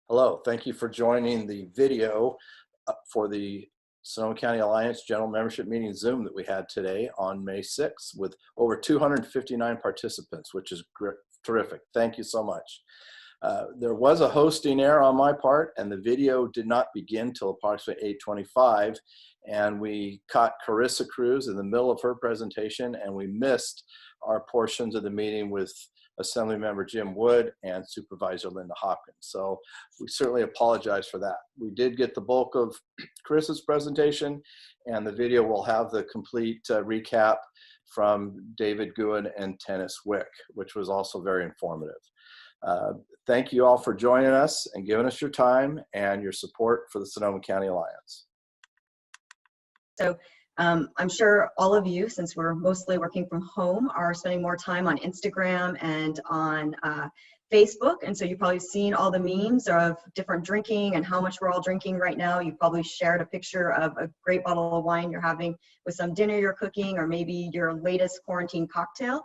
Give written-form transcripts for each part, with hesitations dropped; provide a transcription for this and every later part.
Hello, thank you for joining the video for the Sonoma County Alliance General Membership Meeting Zoom that we had today on May 6th with over 259 participants, which is terrific. Thank you so much. There was a hosting error on my part, and the video did not begin till approximately 8:25, and we caught Carissa Cruz in the middle of her presentation, and we missed our portions of the meeting with Assemblymember Jim Wood and Supervisor Linda Hopkins. So we certainly apologize for that. We did get the bulk of Carissa's presentation, and the video will have the complete recap from David Guin and Tennis Wick, which was also very informative. Thank you all for joining us and giving us your time and your support for the Sonoma County Alliance. So I'm sure all of you, since we're mostly working from home, are spending more time on Instagram and on Facebook. And so you've probably seen all the memes of different drinking and how much we're all drinking right now. You've probably shared a picture of a great bottle of wine you're having with some dinner you're cooking, or maybe your latest quarantine cocktail.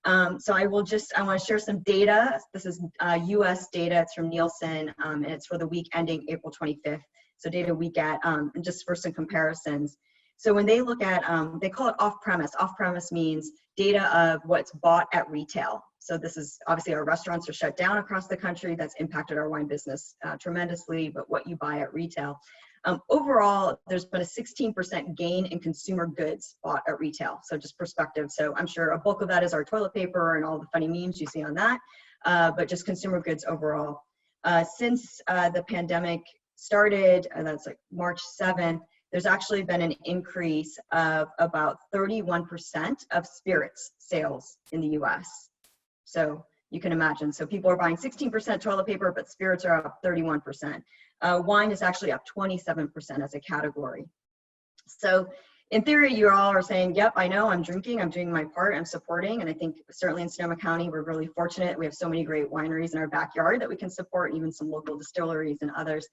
So I want to share some data. This is US data. It's from Nielsen, and it's for the week ending April 25th. So data we get, and just for some comparisons. So when they look at, they call it off-premise. Off-premise means data of what's bought at retail. So this is obviously our restaurants are shut down across the country. That's impacted our wine business tremendously, but what you buy at retail. Overall, there's been a 16% gain in consumer goods bought at retail. So just perspective. So I'm sure a bulk of that is our toilet paper and all the funny memes you see on that, but just consumer goods overall. Since the pandemic started, that's like March 7th, there's actually been an increase of about 31% of spirits sales in the US. So you can imagine. So people are buying 16% toilet paper, but spirits are up 31%. Wine is actually up 27% as a category. So in theory, you all are saying, yep, I know, I'm drinking, I'm doing my part, I'm supporting. And I think certainly in Sonoma County, we're really fortunate. We have so many great wineries in our backyard that we can support, even some local distilleries and others.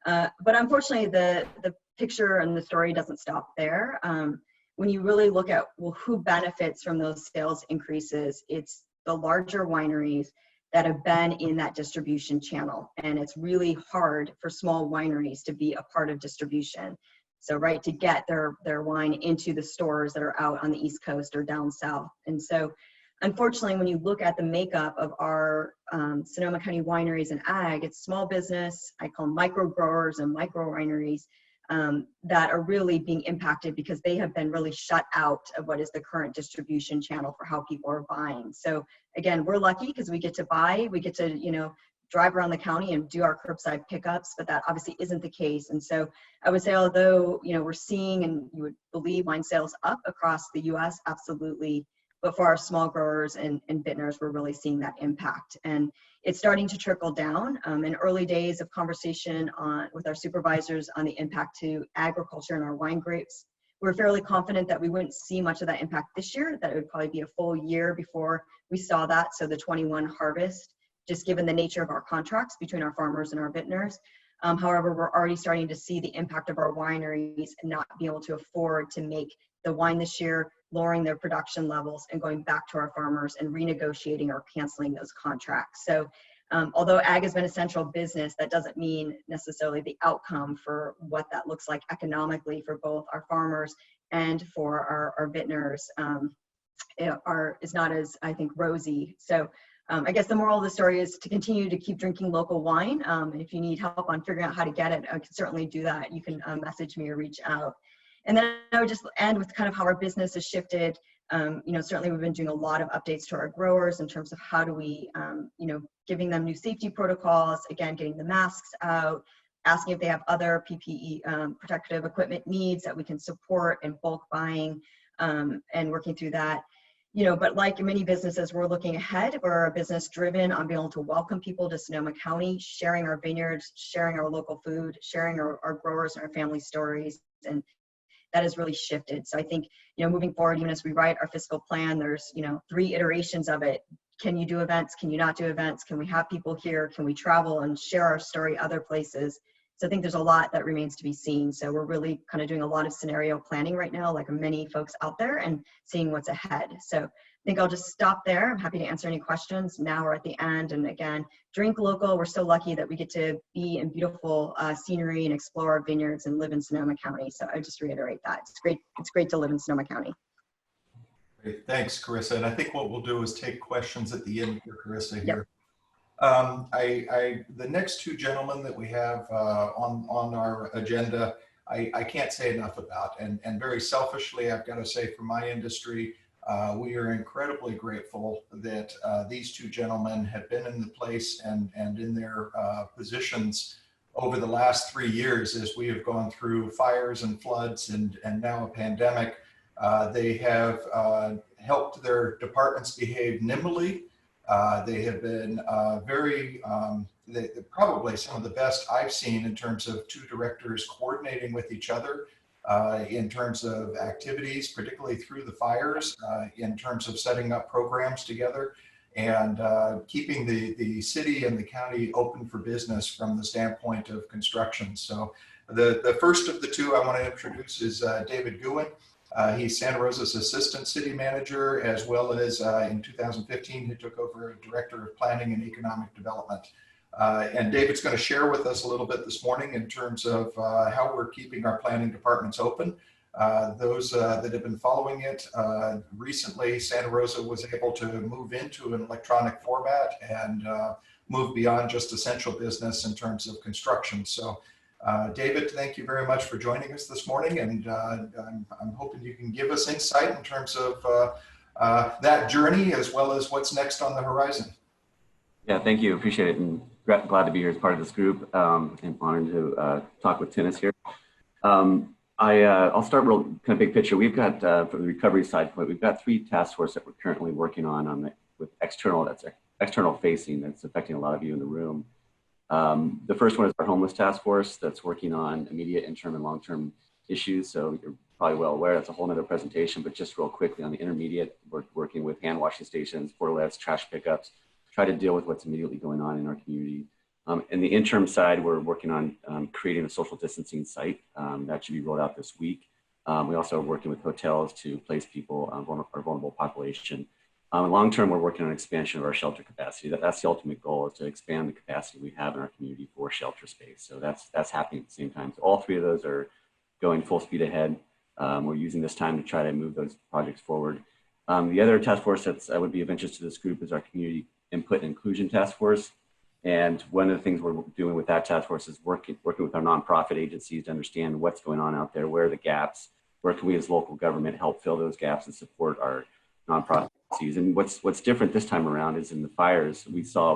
But unfortunately, the picture and the story doesn't stop there. When you really look at, well, who benefits from those sales increases, it's the larger wineries that have been in that distribution channel. And it's really hard for small wineries to be a part of distribution. So, right, to get their wine into the stores that are out on the East Coast or down south. And so, unfortunately, when you look at the makeup of our Sonoma County wineries and ag, it's small business, I call them micro growers and micro wineries, that are really being impacted because they have been really shut out of what is the current distribution channel for how people are buying. So again, we're lucky because we get to buy, we get to, drive around the county and do our curbside pickups, but that obviously isn't the case. And so I would say, although, we're seeing, and you would believe, wine sales up across the US, absolutely. But for our small growers and vintners, we're really seeing that impact. And it's starting to trickle down. In early days of conversation with our supervisors on the impact to agriculture and our wine grapes, we're fairly confident that we wouldn't see much of that impact this year, that it would probably be a full year before we saw that. So the 21 harvest, just given the nature of our contracts between our farmers and our vintners. However, we're already starting to see the impact of our wineries not being able to afford to make the wine this year, lowering their production levels and going back to our farmers and renegotiating or canceling those contracts. So although ag has been a central business, that doesn't mean necessarily the outcome for what that looks like economically for both our farmers and for our vintners is not as, I think, rosy. So I guess the moral of the story is to continue to keep drinking local wine. And if you need help on figuring out how to get it, I can certainly do that. You can message me or reach out. And then I would just end with kind of how our business has shifted. Certainly we've been doing a lot of updates to our growers in terms of how do we, giving them new safety protocols, again, getting the masks out, asking if they have other PPE protective equipment needs that we can support in bulk buying and working through that. But like many businesses, we're looking ahead. We're a business driven on being able to welcome people to Sonoma County, sharing our vineyards, sharing our local food, sharing our growers and our family stories. And that has really shifted. So I think, moving forward, even as we write our fiscal plan, there's, 3 iterations of it. Can you do events? Can you not do events? Can we have people here? Can we travel and share our story other places? So I think there's a lot that remains to be seen. So we're really kind of doing a lot of scenario planning right now, like many folks out there, and seeing what's ahead. So I think I'll just stop there. I'm happy to answer any questions now or at the end. And again, drink local. We're so lucky that we get to be in beautiful scenery and explore our vineyards and live in Sonoma County. So I just reiterate that. It's great. It's great to live in Sonoma County. Great. Thanks, Carissa. And I think what we'll do is take questions at the end for Carissa here. Yep. The next two gentlemen that we have on our agenda, I can't say enough about. And very selfishly, I've got to say, for my industry, we are incredibly grateful that these two gentlemen have been in the place and in their positions over the last 3 years as we have gone through fires and floods and now a pandemic. They have helped their departments behave nimbly. They have been they're probably some of the best I've seen in terms of two directors coordinating with each other in terms of activities, particularly through the fires, in terms of setting up programs together and keeping the city and the county open for business from the standpoint of construction. So the first of the two I want to introduce is David Guin. He's Santa Rosa's assistant city manager, as well as in 2015, he took over director of planning and economic development. And David's going to share with us a little bit this morning in terms of how we're keeping our planning departments open. Those that have been following it, recently Santa Rosa was able to move into an electronic format and move beyond just essential business in terms of construction. So David, thank you very much for joining us this morning, and I'm hoping you can give us insight in terms of that journey as well as what's next on the horizon. Yeah, thank you. Appreciate it, and glad to be here as part of this group. And honored to talk with Tennis here. I'll start real kind of big picture. We've got from the recovery side, we've got 3 task forces that we're currently working on with external facing that's affecting a lot of you in the room. The first one is our homeless task force that's working on immediate, interim, and long-term issues. So you're probably well aware, that's a whole nother presentation, but just real quickly on the intermediate, we're working with hand washing stations, portalettes, trash pickups, try to deal with what's immediately going on in our community. In the interim side, we're working on creating a social distancing site that should be rolled out this week. We also are working with hotels to place people, our vulnerable population. Long term, we're working on expansion of our shelter capacity. That's the ultimate goal, is to expand the capacity we have in our community for shelter space. So that's happening at the same time. So all 3 of those are going full speed ahead. We're using this time to try to move those projects forward. The other task force that would be of interest to this group is our community input and inclusion task force. And one of the things we're doing with that task force is working with our nonprofit agencies to understand what's going on out there, where are the gaps, where can we as local government help fill those gaps and support our nonprofit agencies. And what's different this time around is in the fires, we saw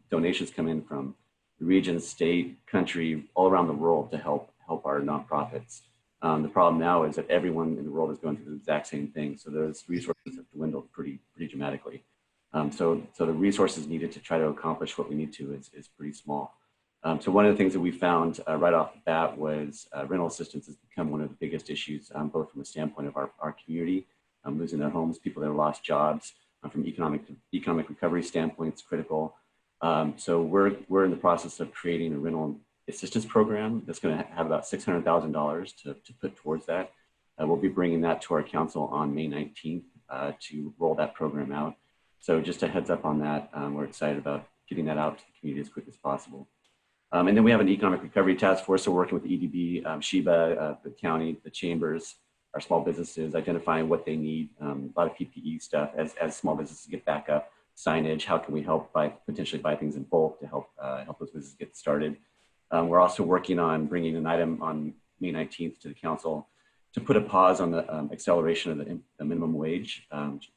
donations come in from the region, state, country, all around the world to help our nonprofits. The problem now is that everyone in the world is going through the exact same thing. So those resources have dwindled pretty dramatically. So the resources needed to try to accomplish what we need to is pretty small. So one of the things that we found right off the bat was rental assistance has become one of the biggest issues, both from the standpoint of our community, losing their homes, people that have lost jobs. From economic recovery standpoint, it's critical. So we're in the process of creating a rental assistance program that's going to have about $600,000 to put towards that. We'll be bringing that to our council on May 19th to roll that program out. So just a heads up on that. We're excited about getting that out to the community as quick as possible. And then we have an economic recovery task force. So we're working with the EDB, SHEBA, the county, the chambers, our small businesses, identifying what they need, a lot of PPE stuff as small businesses get back up, signage, how can we help potentially buy things in bulk to help those businesses get started. We're also working on bringing an item on May 19th to the council to put a pause on the acceleration of the minimum wage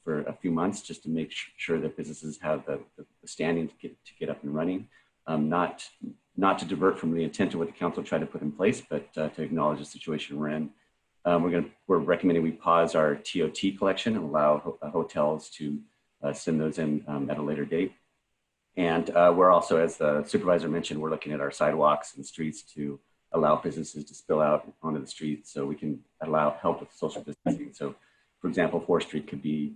for a few months, just to make sure that businesses have the standing to get up and running. Not to divert from the intent of what the council tried to put in place, but to acknowledge the situation we're in. We're recommending we pause our TOT collection and allow hotels to send those in at a later date. And we're also, as the supervisor mentioned, we're looking at our sidewalks and streets to allow businesses to spill out onto the streets so we can allow help with social distancing. So, for example, 4th Street could be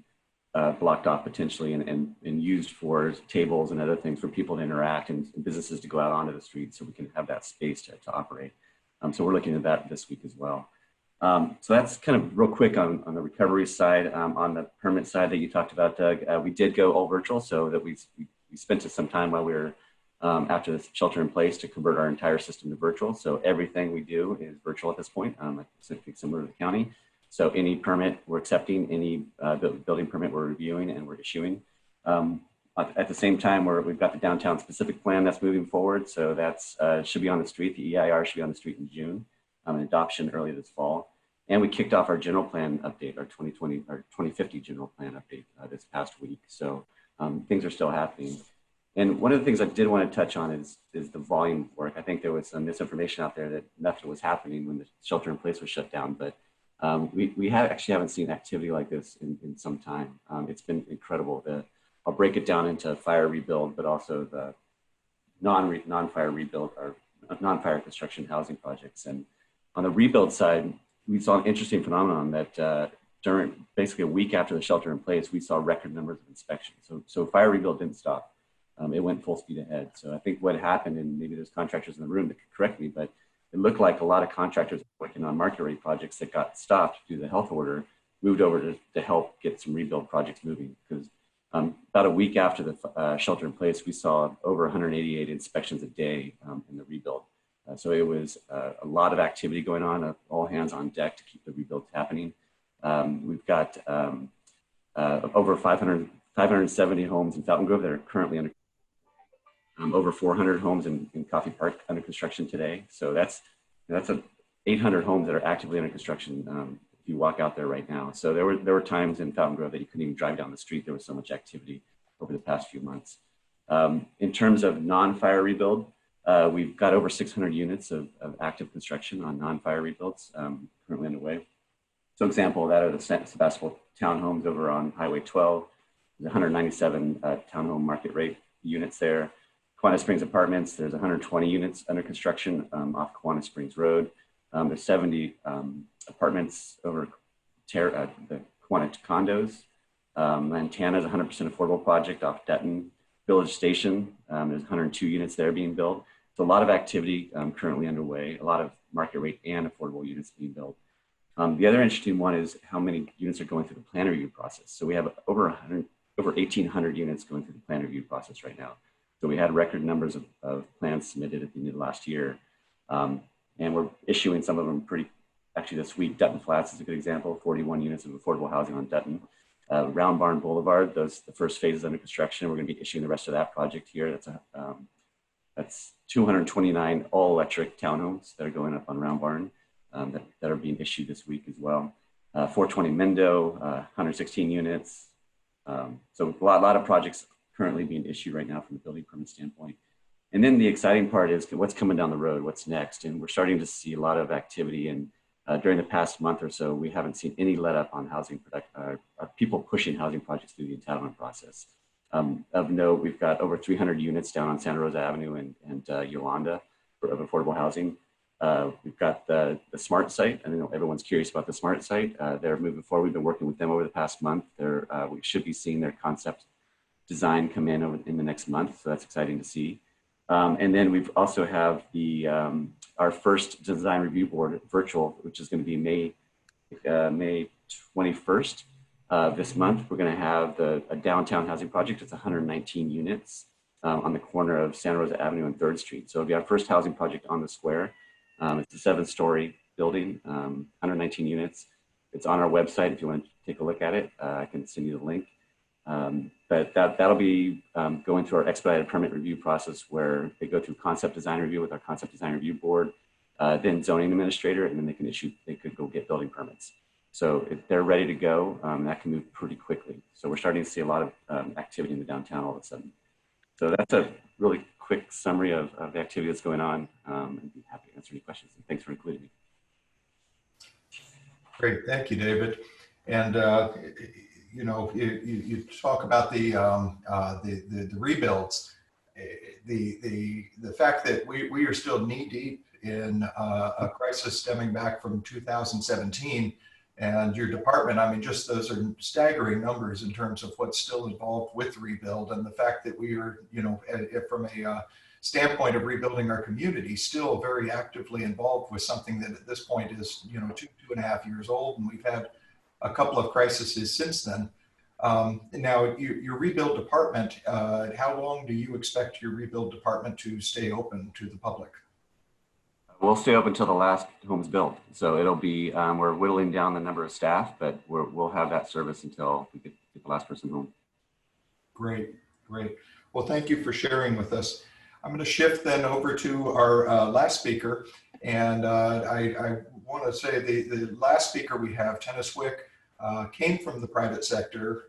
blocked off potentially and used for tables and other things for people to interact and businesses to go out onto the street so we can have that space to operate. So we're looking at that this week as well. So that's kind of real quick on the recovery side. On the permit side that you talked about, Doug, we did go all virtual, so that we spent some time while we were after the shelter in place to convert our entire system to virtual. So everything we do is virtual at this point, similar to the county. So any permit we're accepting, any building permit we're reviewing and we're issuing. At the same time, we've got the downtown specific plan that's moving forward. So that's should be on the street. The EIR should be on the street in June, and adoption early this fall. And we kicked off our general plan update, our 2050 general plan update this past week. So things are still happening. And one of the things I did want to touch on is the volume work. I think there was some misinformation out there that nothing was happening when the shelter in place was shut down, but we actually haven't seen activity like this in some time. It's been incredible. I'll break it down into fire rebuild, but also the non-fire rebuild or non-fire construction housing projects. And on the rebuild side, we saw an interesting phenomenon that during basically a week after the shelter in place, we saw record numbers of inspections. So fire rebuild didn't stop. It went full speed ahead. So I think what happened, and maybe there's contractors in the room that could correct me, but it looked like a lot of contractors working on market rate projects that got stopped due to the health order moved over to help get some rebuild projects moving. Because about a week after the shelter in place, we saw over 188 inspections a day in the rebuild. So it was a lot of activity going on, all hands on deck to keep the rebuilds happening. We've got over 570 homes in Fountain Grove that are currently under over 400 homes in Coffee Park under construction today. So that's 800 homes that are actively under construction if you walk out there right now. So there were times in Fountain Grove that you couldn't even drive down the street. There was so much activity over the past few months. In terms of non-fire rebuild, we've got over 600 units of active construction on non-fire rebuilds currently underway. So example of that are the Sebastopol townhomes over on Highway 12. There's 197 townhome market rate units there. Kiwanis Springs Apartments, there's 120 units under construction off Kiwanis Springs Road. There's 70 apartments over the Kiwanis condos. Montana is a 100% affordable project off Dutton. Village Station, there's 102 units there being built. So a lot of activity currently underway, a lot of market rate and affordable units being built. The other interesting one is how many units are going through the plan review process. So we have over 1,800 units going through the plan review process right now. So we had record numbers of plans submitted at the end of last year. And we're issuing some of them actually this week. Dutton Flats is a good example, 41 units of affordable housing on Dutton. Round Barn Boulevard, the first phase is under construction. We're going to be issuing the rest of that project here. That's 229 all-electric townhomes that are going up on Round Barn that are being issued this week as well. 420 Mendo, 116 units. So a lot of projects currently being issued right now from the building permit standpoint. And then the exciting part is what's coming down the road, what's next. And we're starting to see a lot of activity. And during the past month or so, we haven't seen any let up on housing people pushing housing projects through the entitlement process. Of note, we've got over 300 units down on Santa Rosa Avenue and Yolanda of affordable housing. We've got the SMART site. I know everyone's curious about the SMART site. They're moving forward. We've been working with them over the past month. We should be seeing their concept design come in in the next month. So that's exciting to see. And then we've also have our first design review board virtual, which is going to be May 21st. This month, we're going to have a downtown housing project. It's 119 units on the corner of Santa Rosa Avenue and 3rd Street. So it'll be our first housing project on the square. It's a 7-story building, 119 units. It's on our website if you want to take a look at it. I can send you the link. But that'll be going through our expedited permit review process where they go through concept design review with our concept design review board, then zoning administrator, and then they could go get building permits. So if they're ready to go, that can move pretty quickly. So we're starting to see a lot of activity in the downtown all of a sudden. So that's a really quick summary of the activity that's going on. I'd be happy to answer any questions. And thanks for including me. Great, thank you, David. And you talk about the rebuilds. The fact that we are still knee deep in a crisis stemming back from 2017 and your department. I mean, just those are staggering numbers in terms of what's still involved with rebuild, and the fact that we are, you know, from a standpoint of rebuilding our community, still very actively involved with something that at this point is, you know, 2.5 years old, and we've had a couple of crises since then. Now, your rebuild department, how long do you expect your rebuild department to stay open to the public? We'll stay open until the last home's built. So it'll be, we're whittling down the number of staff, but we'll have that service until we get the last person home. Great, great. Well, thank you for sharing with us. I'm going to shift then over to our last speaker. And I want to say the last speaker we have, Tennis Wick, came from the private sector,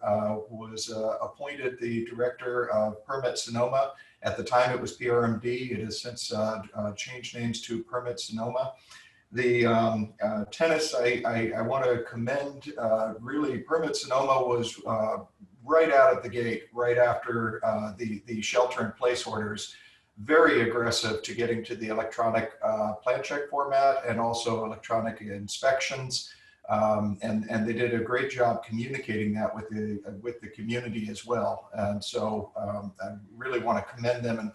was appointed the Director of Permit Sonoma. At the time it was PRMD. It has since changed names to Permit Sonoma. The Tennis, I want to commend, really, Permit Sonoma was right out of the gate, right after the shelter-in-place orders, very aggressive to getting to the electronic plan check format and also electronic inspections. And they did a great job communicating that with the community as well. And so I really want to commend them and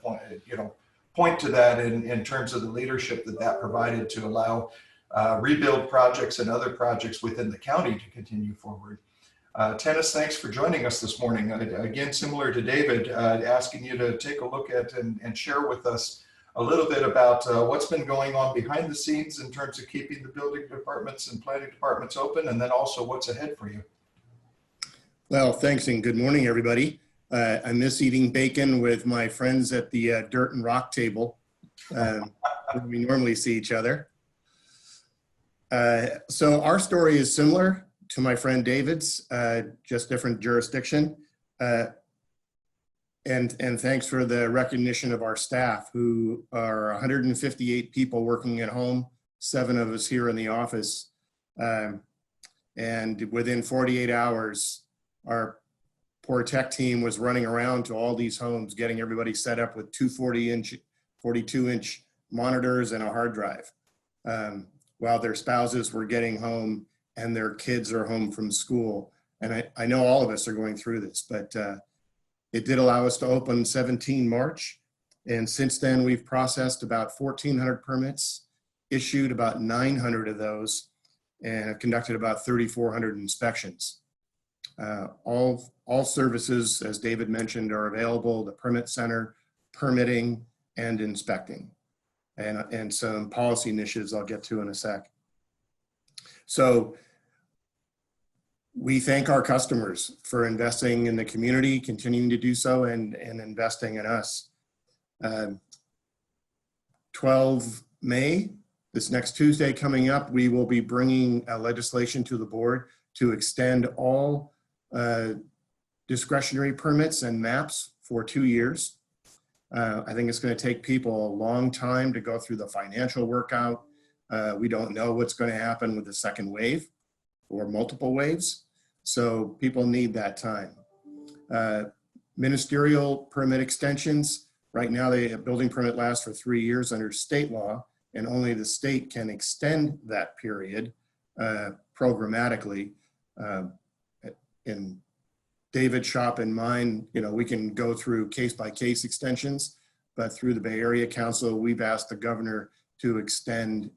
point to that in terms of the leadership that provided to allow rebuild projects and other projects within the county to continue forward. Tennis, thanks for joining us this morning. Again, similar to David, asking you to take a look at and share with us a little bit about what's been going on behind the scenes in terms of keeping the building departments and planning departments open, and then also what's ahead for you. Well, thanks and good morning, everybody. I miss eating bacon with my friends at the Dirt and Rock table where we normally see each other. So our story is similar to my friend David's, just different jurisdiction. And thanks for the recognition of our staff, who are 158 people working at home, 7 of us here in the office. And within 48 hours, our poor tech team was running around to all these homes, getting everybody set up with 2 42-inch monitors and a hard drive, while their spouses were getting home and their kids are home from school. And I know all of us are going through this, but it did allow us to open 17 March. And since then, we've processed about 1,400 permits, issued about 900 of those, and have conducted about 3,400 inspections. All services, as David mentioned, are available: the permit center, permitting, and inspecting, and some policy initiatives I'll get to in a sec. So we thank our customers for investing in the community, continuing to do so, and investing in us. 12 May, this next Tuesday coming up, we will be bringing legislation to the board to extend all discretionary permits and maps for 2 years. I think it's going to take people a long time to go through the financial workout. We don't know what's going to happen with the second wave or multiple waves. So people need that time. Ministerial permit extensions. Right now, the building permit lasts for 3 years under state law, and only the state can extend that period programmatically. In David's shop and mine, we can go through case-by-case extensions, but through the Bay Area Council, we've asked the governor to extend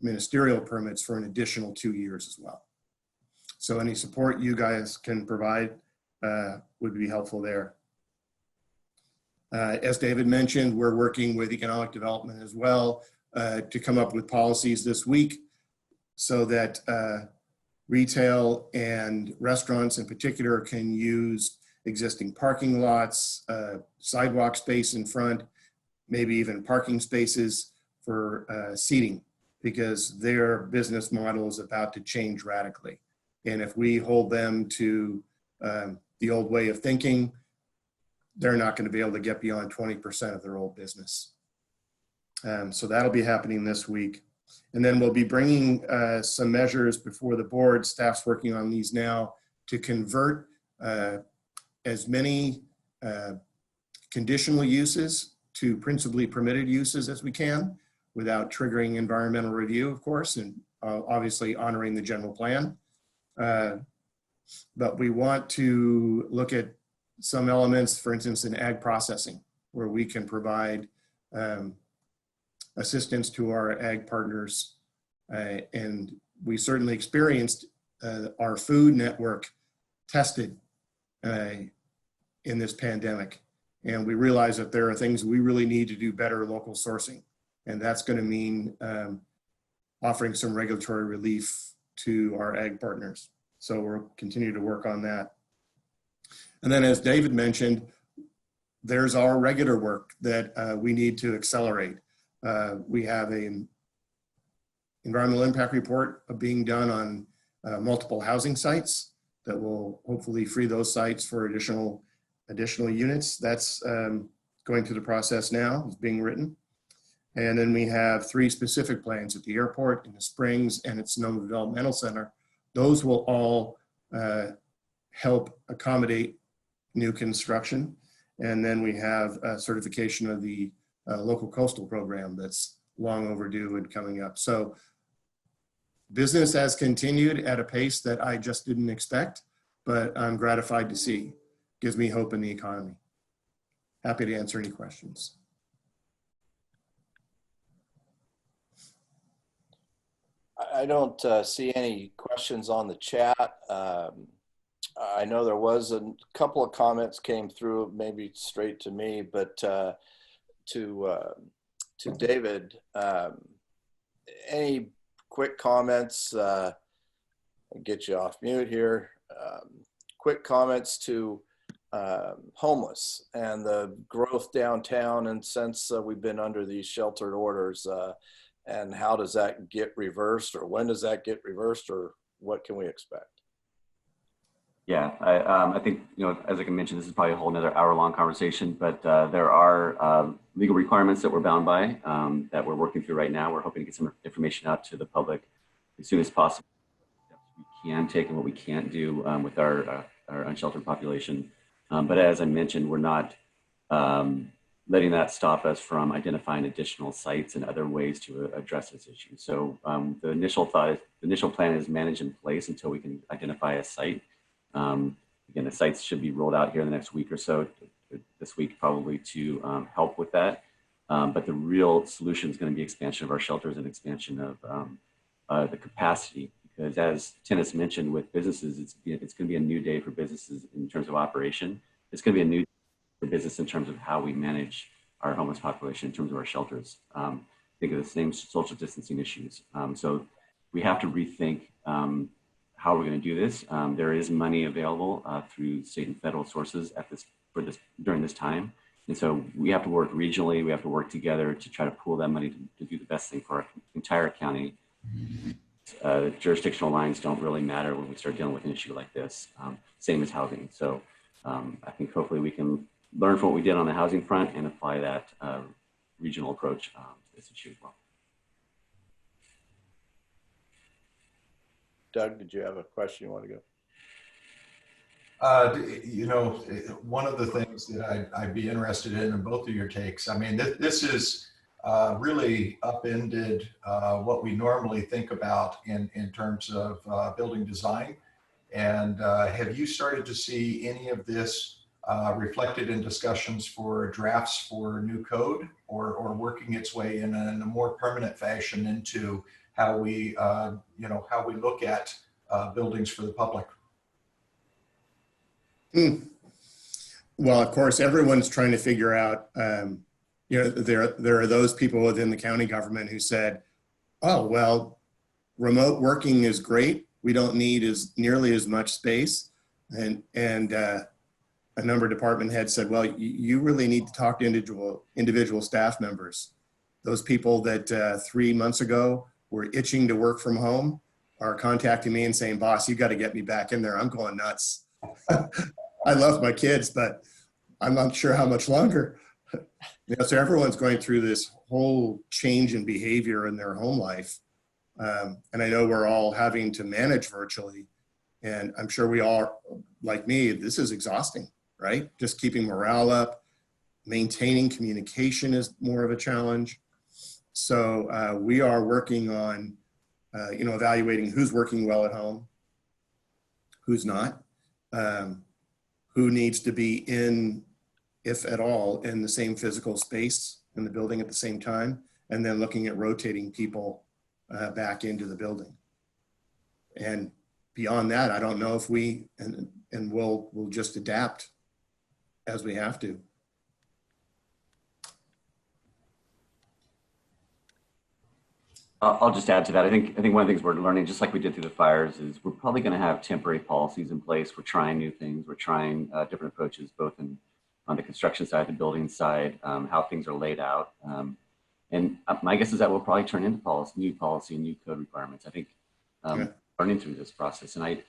ministerial permits for an additional 2 years as well. So any support you guys can provide would be helpful there. As David mentioned, we're working with economic development as well to come up with policies this week so that retail and restaurants in particular can use existing parking lots, sidewalk space in front, maybe even parking spaces for seating, because their business model is about to change radically. And if we hold them to the old way of thinking, they're not going to be able to get beyond 20% of their old business. So that'll be happening this week. And then we'll be bringing some measures before the board. Staff's working on these now to convert as many conditional uses to principally permitted uses as we can, without triggering environmental review, of course, and obviously honoring the general plan. But we want to look at some elements, for instance, in ag processing, where we can provide assistance to our ag partners. And we certainly experienced our food network tested in this pandemic. And we realize that there are things we really need to do better local sourcing. And that's going to mean offering some regulatory relief to our ag partners. So we'll continue to work on that. And then, as David mentioned, there's our regular work that we need to accelerate. We have an environmental impact report being done on multiple housing sites that will hopefully free those sites for additional units. That's going through the process now, it's being written. And then we have 3 specific plans at the airport, in the Springs, and at Sonoma Developmental Center. Those will all help accommodate new construction. And then we have a certification of the local coastal program that's long overdue and coming up. So business has continued at a pace that I just didn't expect, but I'm gratified to see. Gives me hope in the economy. Happy to answer any questions. I don't see any questions on the chat. I know there was a couple of comments came through, maybe straight to me, but to David, any quick comments? I'll get you off mute here. Quick comments to homeless and the growth downtown, and since we've been under these sheltered orders, and how does that get reversed, or when does that get reversed, or what can we expect? Yeah, I think, as I can mention, this is probably a whole nother hour-long conversation, but there are legal requirements that we're bound by that we're working through right now. We're hoping to get some information out to the public as soon as possible. What we can take and what we can't do with our unsheltered population. But as I mentioned, we're not letting that stop us from identifying additional sites and other ways to address this issue. So the initial plan is manage in place until we can identify a site. Again, the sites should be rolled out here in the next week or so, this week probably, to help with that. But the real solution is going to be expansion of our shelters and expansion of the capacity. Because as Tennis mentioned, with businesses, it's going to be a new day for businesses in terms of operation. It's going to be a new day for business in terms of how we manage our homeless population in terms of our shelters. Think of the same social distancing issues. So we have to rethink how we're going to do this. There is money available through state and federal sources during this time. And so we have to work regionally. We have to work together to try to pool that money to do the best thing for our entire county. Jurisdictional lines don't really matter when we start dealing with an issue like this. Same as housing. So I think hopefully we can learn from what we did on the housing front and apply that regional approach to this issue as well. Doug, did you have a question you want to go? One of the things that I'd be interested in both of your takes. I mean, this is really upended what we normally think about in terms of building design. And have you started to see any of this reflected in discussions for drafts for new code, or working its way in a more permanent fashion into how we look at buildings for the public? Well, of course, everyone's trying to figure out, there are those people within the county government who said, oh, well, remote working is great. We don't need nearly as much space. And a number of department heads said, well, you really need to talk to individual staff members. Those people that 3 months ago were itching to work from home are contacting me and saying, boss, you got to get me back in there. I'm going nuts. I love my kids, but I'm not sure how much longer. So everyone's going through this whole change in behavior in their home life. And I know we're all having to manage virtually. And I'm sure we all, like me, this is exhausting, right? Just keeping morale up, maintaining communication is more of a challenge. So we are working on evaluating who's working well at home, who's not, who needs to be in, if at all, in the same physical space in the building at the same time, and then looking at rotating people back into the building. And beyond that, I don't know if we'll just adapt as we have to. I'll just add to that. I think one of the things we're learning, just like we did through the fires, is we're probably going to have temporary policies in place. We're trying new things. We're trying different approaches, both on the construction side, the building side, how things are laid out. And my guess is that will probably turn into new policy and new code requirements. I think learning through this process, and I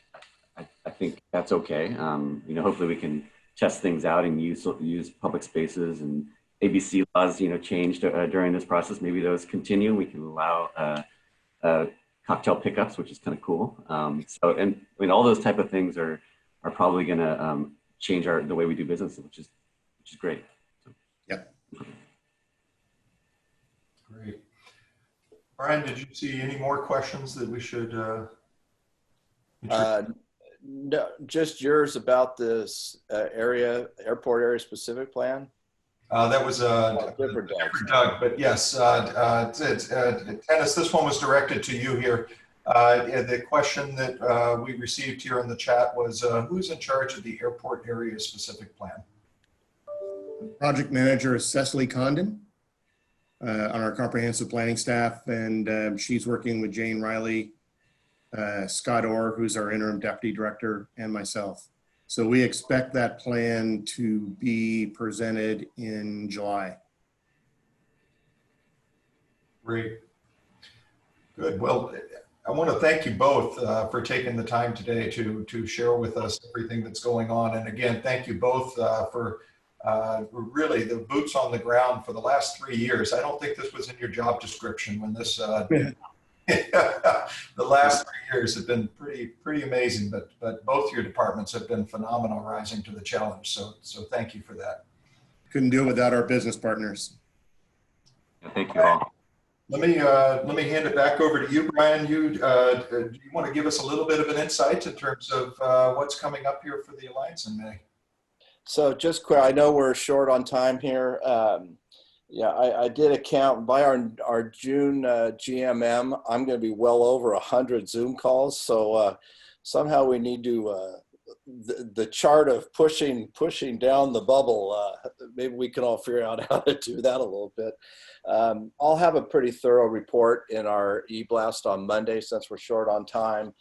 think that's okay. Hopefully we can test things out and use public spaces and ABC laws, changed during this process. Maybe those continue. We can allow cocktail pickups, which is kind of cool. All those type of things are probably going to change the way we do business, which is great. So. Yeah. Great. Brian, did you see any more questions that we should? No, just yours about this airport area specific plan. That was different Doug, but yes, Dennis, this one was directed to you here. The question that we received here in the chat was, who's in charge of the airport area specific plan? Project manager is Cecily Condon on our comprehensive planning staff, and she's working with Jane Riley, Scott Orr, who's our interim deputy director, and myself. So we expect that plan to be presented in July. Great. Good. Well, I want to thank you both for taking the time today to share with us everything that's going on. And again, thank you both for really the boots on the ground for the last 3 years. I don't think this was in your job description when this the last 3 years have been pretty amazing, but both your departments have been phenomenal rising to the challenge. So thank you for that. Couldn't do it without our business partners. Yeah, thank you all. Let me hand it back over to you, Brian. Do you want to give us a little bit of an insight in terms of what's coming up here for the Alliance in May? So just quick, I know we're short on time here. Yeah, I did a count by our June GMM. I'm going to be well over 100 Zoom calls. So somehow we need to the chart of pushing down the bubble. Maybe we can all figure out how to do that a little bit. I'll have a pretty thorough report in our e-blast on Monday since we're short on time.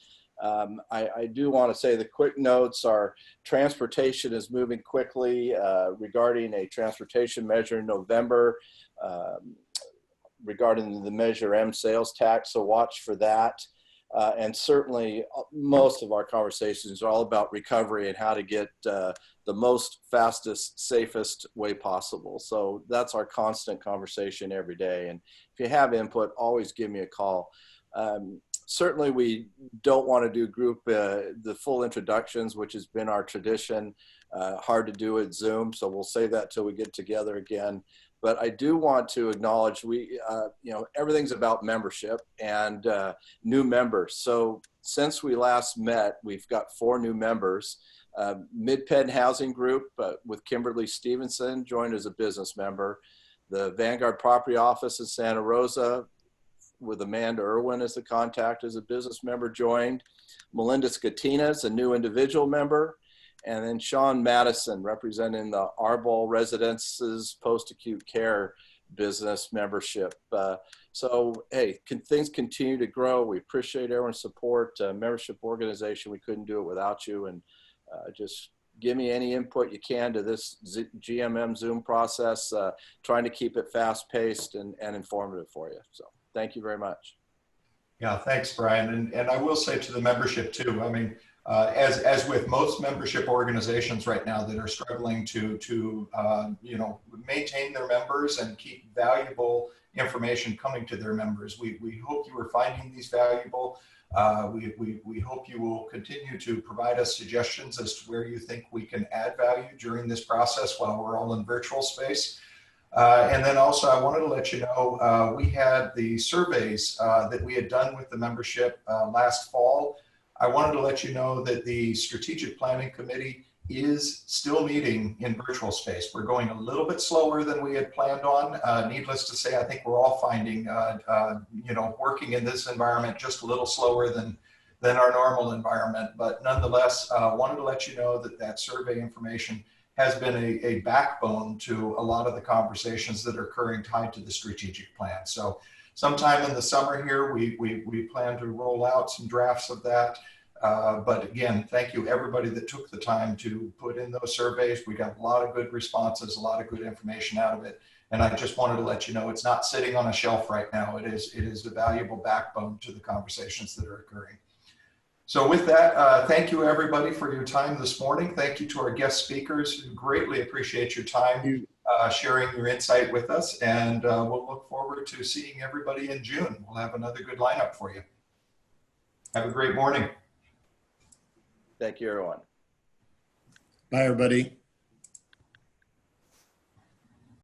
I do want to say the quick notes are transportation is moving quickly regarding a transportation measure in November regarding the Measure M sales tax, so watch for that. And certainly most of our conversations are all about recovery and how to get the most fastest, safest way possible. So that's our constant conversation every day. And if you have input, always give me a call. Certainly we don't want to do the full introductions, which has been our tradition. Hard to do at Zoom, so we'll save that till we get together again. But I do want to acknowledge everything's about membership and new members. So since we last met, we've got 4 new members. Mid-Penn Housing Group with Kimberly Stevenson joined as a business member. The Vanguard Property Office in Santa Rosa with Amanda Irwin as the contact as a business member joined. Melinda Scattina is a new individual member. And then Sean Madison representing the Arbol Residences post-acute care business membership. So, hey, things continue to grow. We appreciate everyone's support. Membership organization, we couldn't do it without you. And just give me any input you can to this GMM Zoom process, trying to keep it fast-paced and informative for you. So thank you very much. Yeah, thanks, Brian. And I will say to the membership too, I mean, as with most membership organizations right now that are struggling to maintain their members and keep valuable information coming to their members, we hope you are finding these valuable. We hope you will continue to provide us suggestions as to where you think we can add value during this process while we're all in virtual space. And then also I wanted to let you know, we had the surveys that we had done with the membership last fall. I wanted to let you know that the Strategic Planning Committee is still meeting in virtual space. We're going a little bit slower than we had planned on. Needless to say, I think we're all finding, working in this environment just a little slower than our normal environment. But nonetheless, wanted to let you know that that survey information has been a backbone to a lot of the conversations that are occurring tied to the strategic plan. So sometime in the summer here, we plan to roll out some drafts of that. But again, thank you everybody that took the time to put in those surveys. We got a lot of good responses, a lot of good information out of it. And I just wanted to let you know it's not sitting on a shelf right now. It is a valuable backbone to the conversations that are occurring. So with that, thank you everybody for your time this morning. Thank you to our guest speakers. Greatly appreciate your time sharing your insight with us. And we'll look forward to seeing everybody in June. We'll have another good lineup for you. Have a great morning. Thank you, everyone. Bye, everybody.